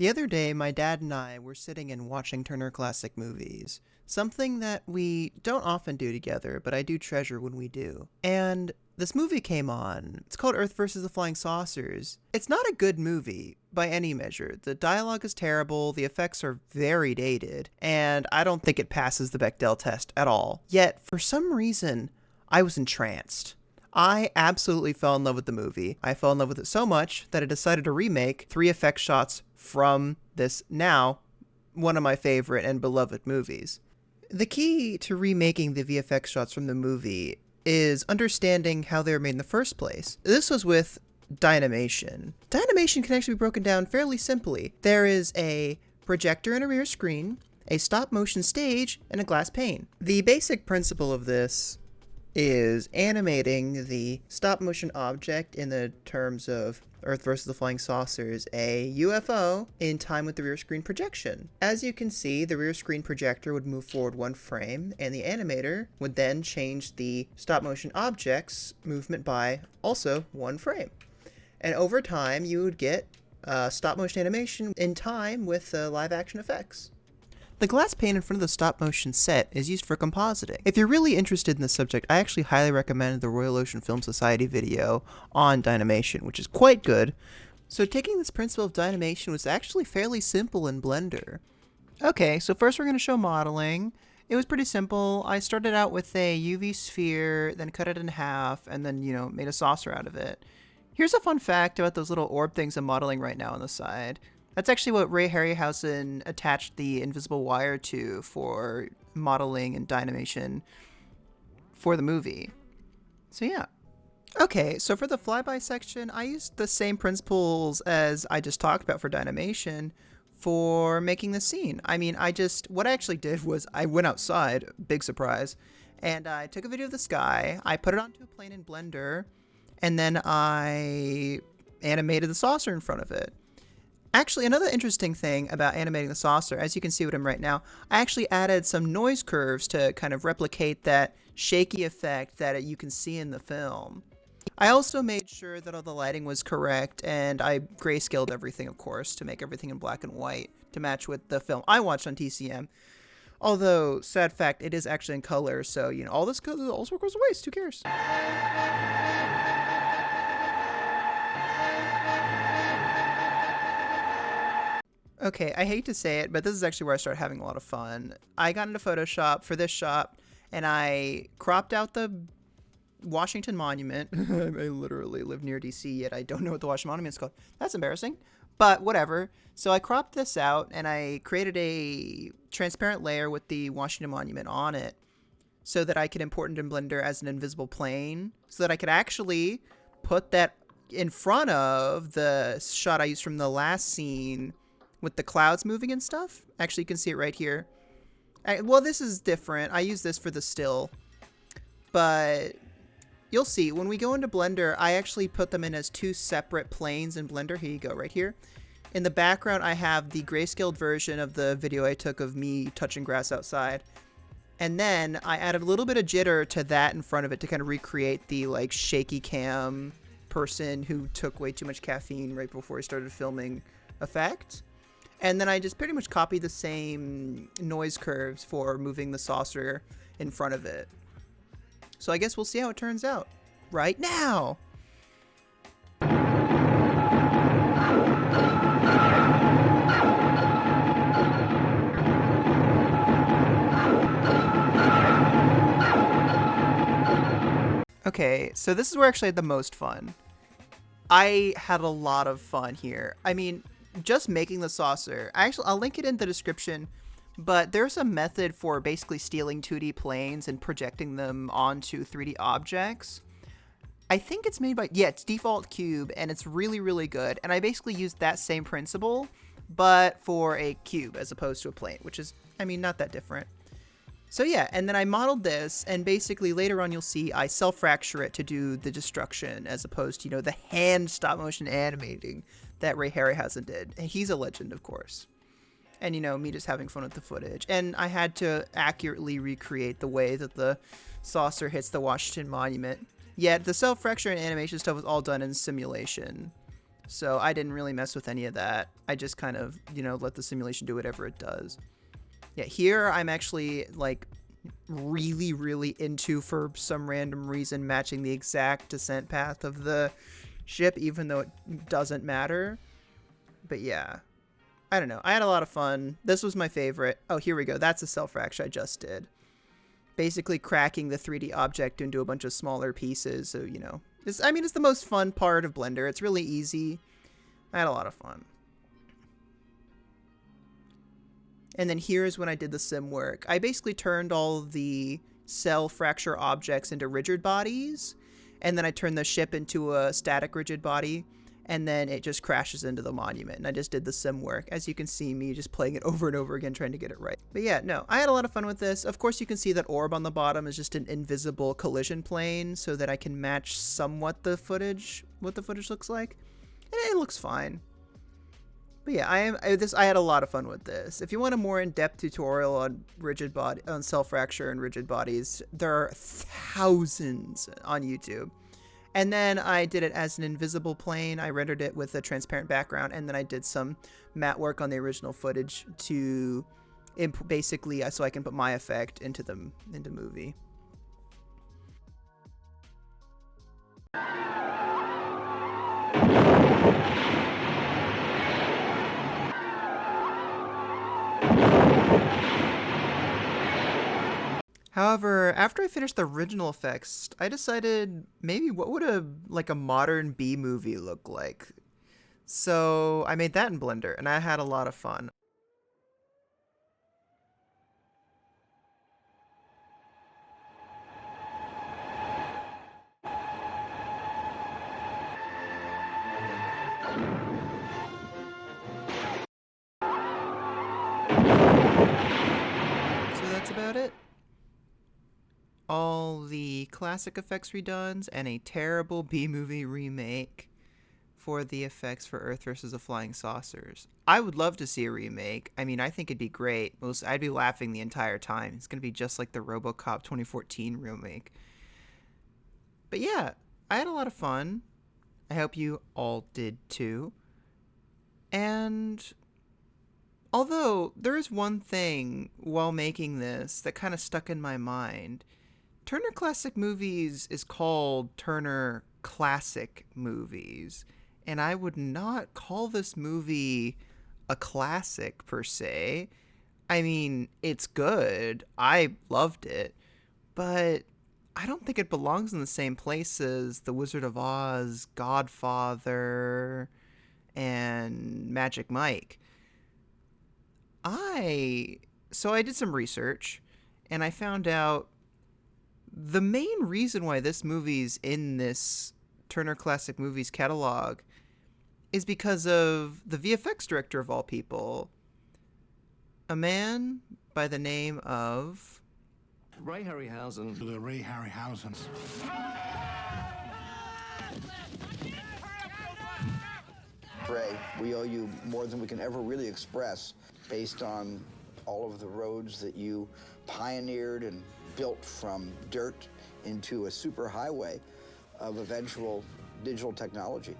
The other day, my dad and I were sitting and watching Turner Classic Movies, something that we don't often do together, but I do treasure when we do. And this movie came on. It's called Earth vs. the Flying Saucers. It's not a good movie by any measure. The dialogue is terrible, the effects are very dated, and I don't think it passes the Bechdel test at all. Yet, for some reason, I was entranced. I absolutely fell in love with the movie. I fell in love with it so much that I decided to remake 3 effect shots from this now one of my favorite and beloved movies. The key to remaking the VFX shots from the movie is understanding how they were made in the first place. This was with Dynamation. Dynamation can actually be broken down fairly simply. There is a projector and a rear screen, a stop-motion stage, and a glass pane. The basic principle of this is animating the stop-motion object in the terms of Earth versus the Flying Saucers, a UFO, in time with the rear screen projection. As you can see, the rear screen projector would move forward 1 frame, and the animator would then change the stop-motion object's movement by also 1 frame. And over time, you would get stop-motion animation in time with live-action effects. The glass pane in front of the stop-motion set is used for compositing. If you're really interested in the subject, I actually highly recommend the Royal Ocean Film Society video on Dynamation, which is quite good. So taking this principle of Dynamation was actually fairly simple in Blender. Okay, so first we're going to show modeling. It was pretty simple. I started out with a UV sphere, then cut it in half, and then, made a saucer out of it. Here's a fun fact about those little orb things I'm modeling right now on the side. That's actually what Ray Harryhausen attached the invisible wire to for modeling and Dynamation for the movie. So yeah. Okay, so for the flyby section, I used the same principles as I just talked about for Dynamation for making the scene. What I actually did was I went outside, big surprise, and I took a video of the sky, I put it onto a plane in Blender, and then I animated the saucer in front of it. Actually, another interesting thing about animating the saucer, as you can see with him right now, I actually added some noise curves to kind of replicate that shaky effect that you can see in the film. I also made sure that all the lighting was correct, and I grayscaled everything, of course, to make everything in black and white to match with the film I watched on TCM. Although, sad fact, it is actually in color, so, all this also goes to waste. Who cares? Okay, I hate to say it, but this is actually where I started having a lot of fun. I got into Photoshop for this shot, and I cropped out the Washington Monument. I literally live near DC, yet I don't know what the Washington Monument is called. That's embarrassing, but whatever. So I cropped this out, and I created a transparent layer with the Washington Monument on it so that I could import it in Blender as an invisible plane, so that I could actually put that in front of the shot I used from the last scene with the clouds moving and stuff. Actually, you can see it right here. Well, this is different. I use this for the still. But you'll see, when we go into Blender, I actually put them in as 2 separate planes in Blender. Here you go, right here. In the background, I have the grayscaled version of the video I took of me touching grass outside. And then I added a little bit of jitter to that in front of it to kind of recreate the, shaky cam person who took way too much caffeine right before he started filming effect. And then I just pretty much copied the same noise curves for moving the saucer in front of it. So I guess we'll see how it turns out right now. Okay, so this is where I actually had the most fun. I had a lot of fun here. Just making the saucer. I'll link it in the description, but there's a method for basically stealing 2D planes and projecting them onto 3D objects. I think it's made by, it's Default Cube, and it's really, really good. And I basically used that same principle, but for a cube as opposed to a plane, which is, not that different. So yeah, and then I modeled this, and basically later on you'll see I self-fracture it to do the destruction as opposed to, the hand stop-motion animating that Ray Harryhausen did. And he's a legend, of course. And, me just having fun with the footage. And I had to accurately recreate the way that the saucer hits the Washington Monument. Yet the self-fracture and animation stuff was all done in simulation. So I didn't really mess with any of that. I just kind of, you know, let the simulation do whatever it does. Yeah, here I'm actually like really, really into, for some random reason, matching the exact descent path of the ship, even though it doesn't matter. But yeah, I don't know. I had a lot of fun. This was my favorite. Oh, here we go. That's a self-fraction I just did. Basically cracking the 3D object into a bunch of smaller pieces. So, you know, it's the most fun part of Blender. It's really easy. I had a lot of fun. And then here's when I did the sim work. I basically turned all of the cell fracture objects into rigid bodies, and then I turned the ship into a static rigid body, and then it just crashes into the monument. And I just did the sim work. As you can see me just playing it over and over again, trying to get it right. But yeah, no, I had a lot of fun with this. Of course, you can see that orb on the bottom is just an invisible collision plane so that I can match somewhat the footage, what the footage looks like. And it looks fine. But yeah, I had a lot of fun with this. If you want a more in-depth tutorial on on self-fracture and rigid bodies, there are thousands on YouTube. And then I did it as an invisible plane. I rendered it with a transparent background, and then I did some matte work on the original footage to basically so I can put my effect into movie. However, after I finished the original effects, I decided maybe what would a modern B movie look like. So I made that in Blender, and I had a lot of fun. So that's about it. All the classic effects redones and a terrible B-movie remake for the effects for Earth vs. the Flying Saucers. I would love to see a remake. I mean, I think it'd be great. I'd be laughing the entire time. It's going to be just like the RoboCop 2014 remake. But yeah, I had a lot of fun. I hope you all did too. And although there is one thing while making this that kind of stuck in my mind, Turner Classic Movies is called Turner Classic Movies, and I would not call this movie a classic per se. I mean, it's good. I loved it, but I don't think it belongs in the same place as The Wizard of Oz, Godfather, and Magic Mike. So I did some research, and I found out the main reason why this movie's in this Turner Classic Movies catalog is because of the VFX director of all people, a man by the name of Ray Harryhausen. The Ray Harryhausens. Ray, we owe you more than we can ever really express based on all of the roads that you pioneered and built from dirt into a superhighway of eventual digital technology.